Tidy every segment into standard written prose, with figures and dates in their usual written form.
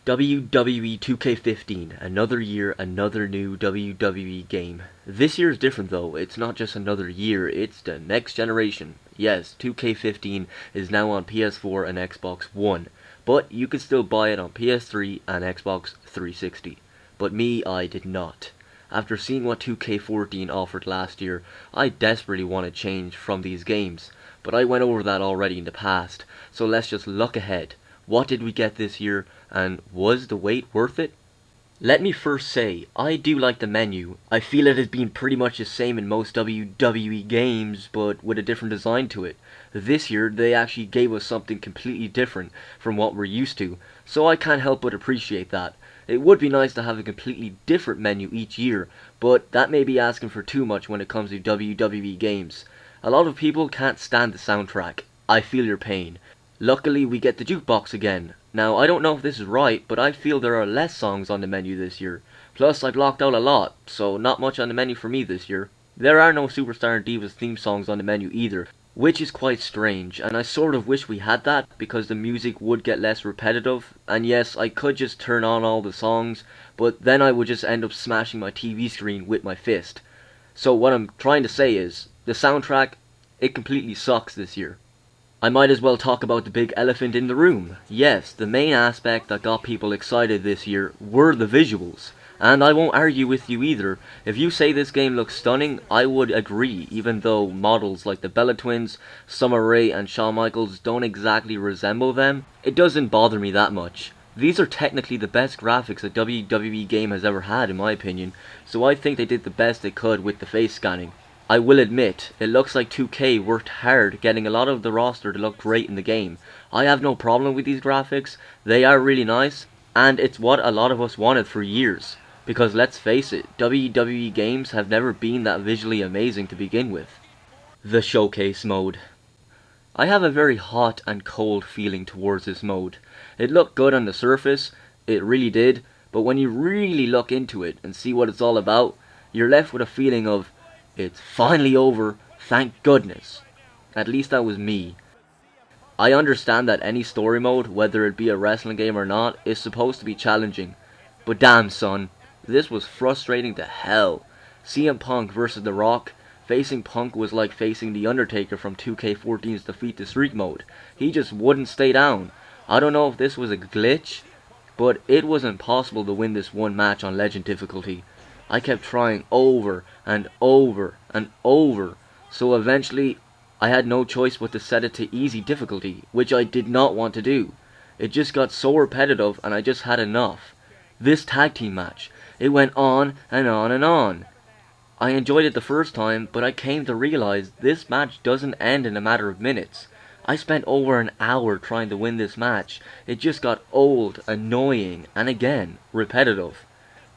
WWE 2K15, another year, another new WWE game. This year is different though, it's not just another year, it's the next generation. Yes, 2K15 is now on PS4 and Xbox One, but you can still buy it on PS3 and Xbox 360. But me, I did not. After seeing what 2K14 offered last year, I desperately want to change from these games, but I went over that already in the past, so let's just look ahead. What did we get this year, and was the wait worth it? Let me first say, I do like the menu. I feel it has been pretty much the same in most WWE games, but with a different design to it. This year, they actually gave us something completely different from what we're used to, so I can't help but appreciate that. It would be nice to have a completely different menu each year, but that may be asking for too much when it comes to WWE games. A lot of people can't stand the soundtrack. I feel your pain. Luckily, we get the jukebox again. Now, I don't know if this is right, but I feel there are less songs on the menu this year. Plus, I blocked out a lot, so not much on the menu for me this year. There are no Superstar and Divas theme songs on the menu either, which is quite strange, and I sort of wish we had that, because the music would get less repetitive. And yes, I could just turn on all the songs, but then I would just end up smashing my TV screen with my fist. So what I'm trying to say is, the soundtrack, it completely sucks this year. I might as well talk about the big elephant in the room. Yes, the main aspect that got people excited this year were the visuals. And I won't argue with you either. If you say this game looks stunning, I would agree, even though models like the Bella Twins, Summer Rae and Shawn Michaels don't exactly resemble them. It doesn't bother me that much. These are technically the best graphics a WWE game has ever had in my opinion, so I think they did the best they could with the face scanning. I will admit, it looks like 2K worked hard getting a lot of the roster to look great in the game. I have no problem with these graphics, they are really nice, and it's what a lot of us wanted for years. Because let's face it, WWE games have never been that visually amazing to begin with. The Showcase mode. I have a very hot and cold feeling towards this mode. It looked good on the surface, it really did, but when you really look into it and see what it's all about, you're left with a feeling of, it's finally over, thank goodness. At least that was me. I understand that any story mode, whether it be a wrestling game or not, is supposed to be challenging. But damn son, this was frustrating to hell. CM Punk versus The Rock, facing Punk was like facing The Undertaker from 2K14's Defeat the Streak mode. He just wouldn't stay down. I don't know if this was a glitch, but it was impossible to win this one match on Legend difficulty. I kept trying over and over and over, so eventually I had no choice but to set it to easy difficulty, which I did not want to do. It just got so repetitive and I just had enough. This tag team match, it went on and on and on. I enjoyed it the first time, but I came to realize this match doesn't end in a matter of minutes. I spent over an hour trying to win this match. It just got old, annoying, and again, repetitive.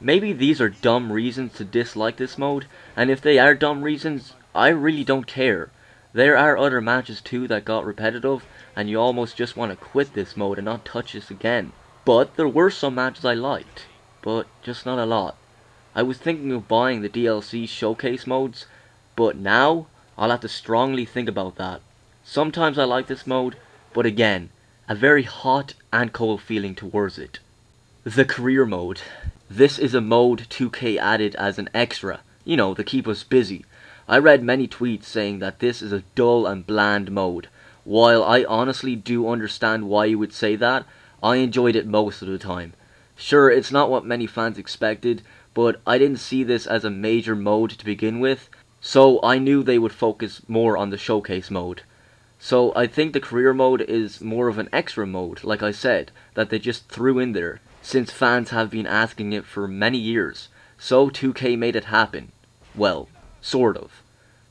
Maybe these are dumb reasons to dislike this mode, and if they are dumb reasons, I really don't care. There are other matches too that got repetitive, and you almost just want to quit this mode and not touch this again. But there were some matches I liked, but just not a lot. I was thinking of buying the DLC showcase modes, but now I'll have to strongly think about that. Sometimes I like this mode, but again, a very hot and cold feeling towards it. The career mode. This is a mode 2K added as an extra, you know, to keep us busy. I read many tweets saying that this is a dull and bland mode. While I honestly do understand why you would say that, I enjoyed it most of the time. Sure, it's not what many fans expected, but I didn't see this as a major mode to begin with, so I knew they would focus more on the showcase mode. So I think the career mode is more of an extra mode, like I said, that they just threw in there, since fans have been asking it for many years, so 2K made it happen. Well, sort of.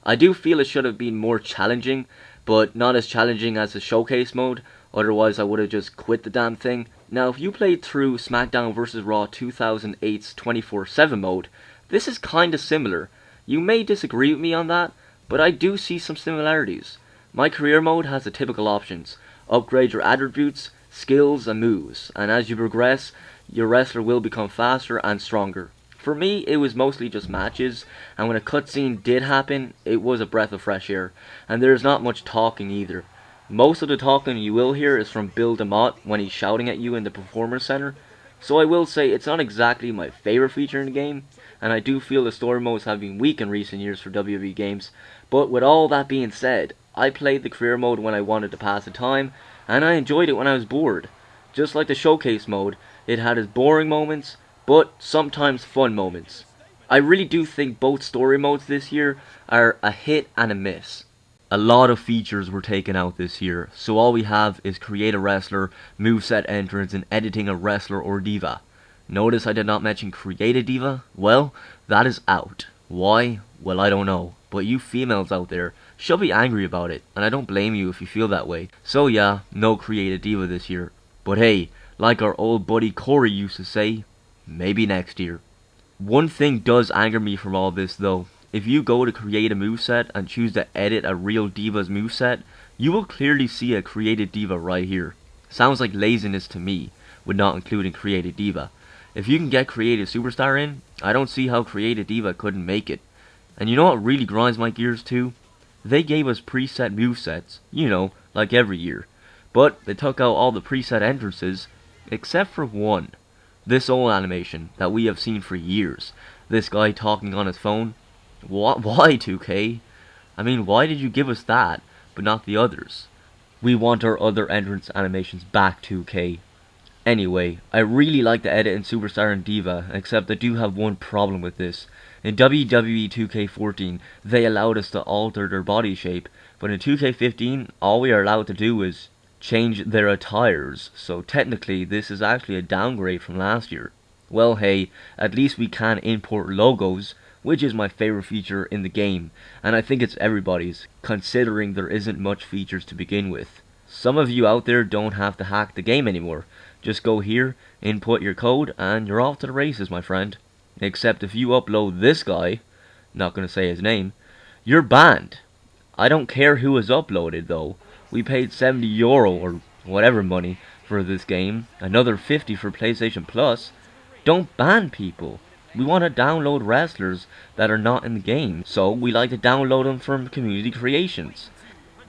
I do feel it should have been more challenging, but not as challenging as the showcase mode, otherwise I would have just quit the damn thing. Now if you played through SmackDown vs. Raw 2008's 24/7 mode, this is kinda similar. You may disagree with me on that, but I do see some similarities. My career mode has the typical options: upgrade your attributes, skills and moves, and as you progress, your wrestler will become faster and stronger. For me, it was mostly just matches, and when a cutscene did happen, it was a breath of fresh air, and there's not much talking either. Most of the talking you will hear is from Bill DeMott when he's shouting at you in the Performance Center. So I will say it's not exactly my favorite feature in the game, and I do feel the story modes have been weak in recent years for WWE games, but with all that being said, I played the career mode when I wanted to pass the time, and I enjoyed it when I was bored. Just like the showcase mode, it had its boring moments, but sometimes fun moments. I really do think both story modes this year are a hit and a miss. A lot of features were taken out this year, so all we have is create a wrestler, moveset entrance, and editing a wrestler or diva. Notice I did not mention create a diva? Well, that is out. Why? Well, I don't know. But you females out there should be angry about it, and I don't blame you if you feel that way. So yeah, no create a diva this year. But hey, like our old buddy Corey used to say, maybe next year. One thing does anger me from all this though. If you go to create a moveset and choose to edit a real diva's moveset, you will clearly see a created diva right here. Sounds like laziness to me, with not including created diva. If you can get created superstar in, I don't see how created diva couldn't make it. And you know what really grinds my gears too? They gave us preset movesets, you know, like every year. But they took out all the preset entrances, except for one. This old animation that we have seen for years. This guy talking on his phone. Why 2K? I mean, why did you give us that, but not the others? We want our other entrance animations back 2K. Anyway, I really like the edit in Superstar and Diva, except I do have one problem with this. In WWE 2K14, they allowed us to alter their body shape, but in 2K15, all we are allowed to do is change their attires, so technically this is actually a downgrade from last year. Well hey, at least we can import logos, which is my favorite feature in the game, and I think it's everybody's, considering there isn't much features to begin with. Some of you out there don't have to hack the game anymore. Just go here, input your code, and you're off to the races, my friend. Except if you upload this guy, not gonna say his name, you're banned. I don't care who is uploaded though. We paid €70 or whatever money for this game, another 50 for PlayStation Plus. Don't ban people. We want to download wrestlers that are not in the game, so we like to download them from community creations.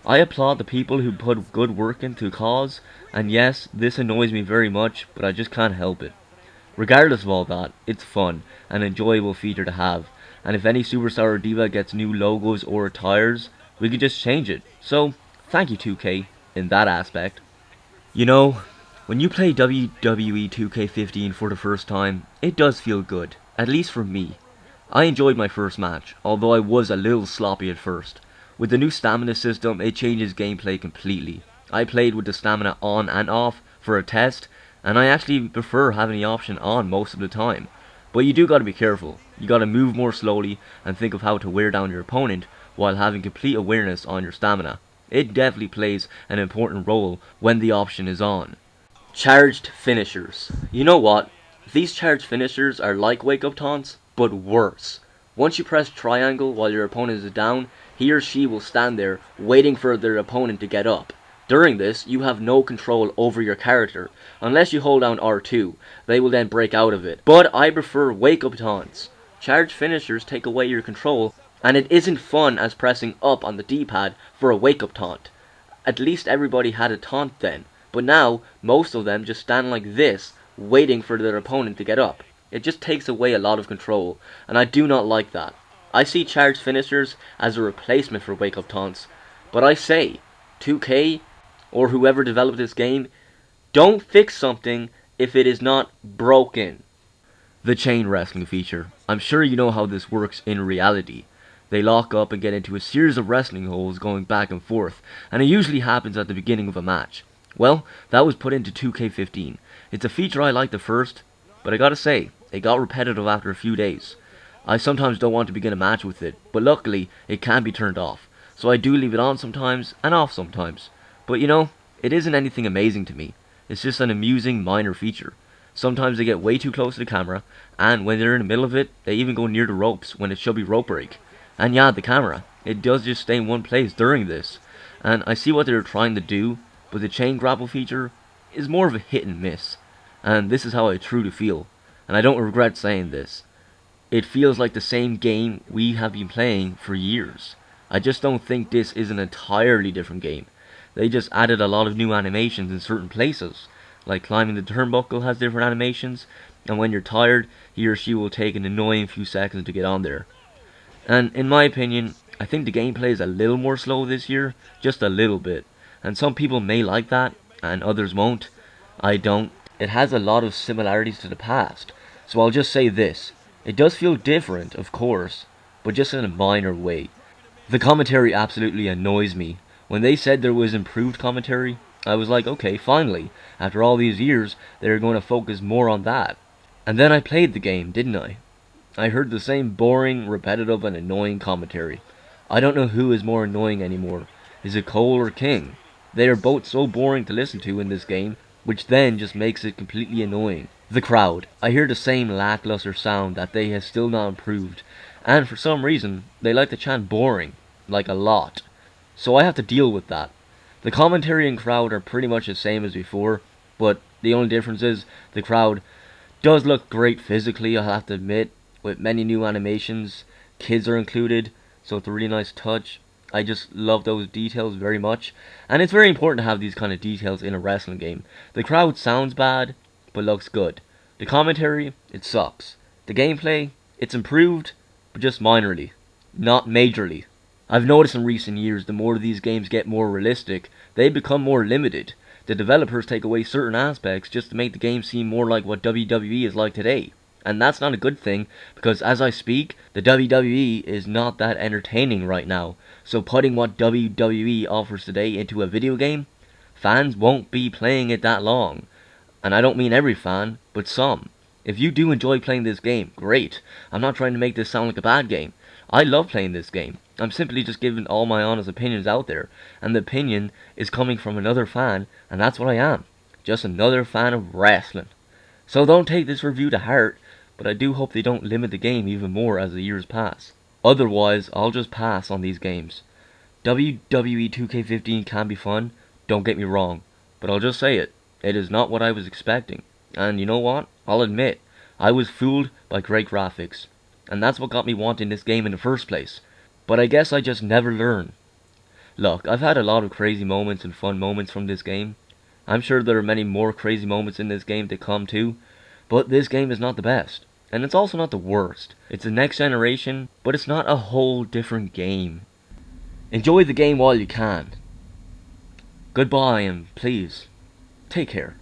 I applaud the people who put good work into the cause, and yes, this annoys me very much, but I just can't help it. Regardless of all that, it's fun, an enjoyable feature to have, and if any superstar or diva gets new logos or attires, we could just change it. So, thank you 2K, in that aspect. You know, when you play WWE 2K15 for the first time, it does feel good. At least for me. I enjoyed my first match, although I was a little sloppy at first. With the new stamina system, it changes gameplay completely. I played with the stamina on and off for a test, and I actually prefer having the option on most of the time. But you do gotta be careful. You gotta move more slowly and think of how to wear down your opponent while having complete awareness on your stamina. It definitely plays an important role when the option is on. Charged finishers. You know what? These charged finishers are like wake up taunts, but worse. Once you press triangle while your opponent is down, he or she will stand there waiting for their opponent to get up. During this, you have no control over your character. Unless you hold down R2, they will then break out of it. But I prefer wake up taunts. Charged finishers take away your control, and it isn't fun as pressing up on the D-pad for a wake up taunt. At least everybody had a taunt then, but now most of them just stand like this, waiting for their opponent to get up. It just takes away a lot of control, and I do not like that. I see charged finishers as a replacement for wake up taunts, but I say, 2K, or whoever developed this game, don't fix something if it is not broken. The chain wrestling feature. I'm sure you know how this works in reality. They lock up and get into a series of wrestling holds going back and forth, and it usually happens at the beginning of a match. Well, that was put into 2K15. It's a feature I liked at first, but I gotta say, it got repetitive after a few days. I sometimes don't want to begin a match with it, but luckily, it can be turned off. So I do leave it on sometimes, and off sometimes. But you know, it isn't anything amazing to me. It's just an amusing minor feature. Sometimes they get way too close to the camera, and when they're in the middle of it, they even go near the ropes when it should be rope break. And yeah, the camera, it does just stay in one place during this. And I see what they're trying to do, but the chain grapple feature is more of a hit and miss. And this is how I truly feel, and I don't regret saying this. It feels like the same game we have been playing for years. I just don't think this is an entirely different game. They just added a lot of new animations in certain places, like climbing the turnbuckle has different animations, and when you're tired, he or she will take an annoying few seconds to get on there. And in my opinion, I think the gameplay is a little more slow this year, just a little bit. And some people may like that, and others won't. I don't. It has a lot of similarities to the past, so I'll just say this. It does feel different, of course, but just in a minor way. The commentary absolutely annoys me. When they said there was improved commentary, I was like, okay, finally, after all these years, they're going to focus more on that. And then I played the game, didn't I? I heard the same boring, repetitive, and annoying commentary. I don't know who is more annoying anymore. Is it Cole or King? They are both so boring to listen to in this game, which then just makes it completely annoying. The crowd. I hear the same lackluster sound that they have still not improved, and for some reason, they like to chant boring, like a lot. So I have to deal with that. The commentary and crowd are pretty much the same as before, but the only difference is the crowd does look great physically, I have to admit, with many new animations. Kids are included, so it's a really nice touch. I just love those details very much, and it's very important to have these kind of details in a wrestling game. The crowd sounds bad, but looks good. The commentary, it sucks. The gameplay, it's improved, but just minorly, not majorly. I've noticed in recent years, the more these games get more realistic, they become more limited. The developers take away certain aspects just to make the game seem more like what WWE is like today. And that's not a good thing, because as I speak, the WWE is not that entertaining right now. So putting what WWE offers today into a video game, fans won't be playing it that long. And I don't mean every fan, but some. If you do enjoy playing this game, great. I'm not trying to make this sound like a bad game. I love playing this game. I'm simply just giving all my honest opinions out there. And the opinion is coming from another fan, and that's what I am. Just another fan of wrestling. So don't take this review to heart, but I do hope they don't limit the game even more as the years pass. Otherwise, I'll just pass on these games. WWE 2K15 can be fun, don't get me wrong, but I'll just say it. It is not what I was expecting. And you know what? I'll admit, I was fooled by great graphics. And that's what got me wanting this game in the first place. But I guess I just never learn. Look, I've had a lot of crazy moments and fun moments from this game. I'm sure there are many more crazy moments in this game to come too, but this game is not the best. And it's also not the worst. It's the next generation, but it's not a whole different game. Enjoy the game while you can. Goodbye, and please, take care.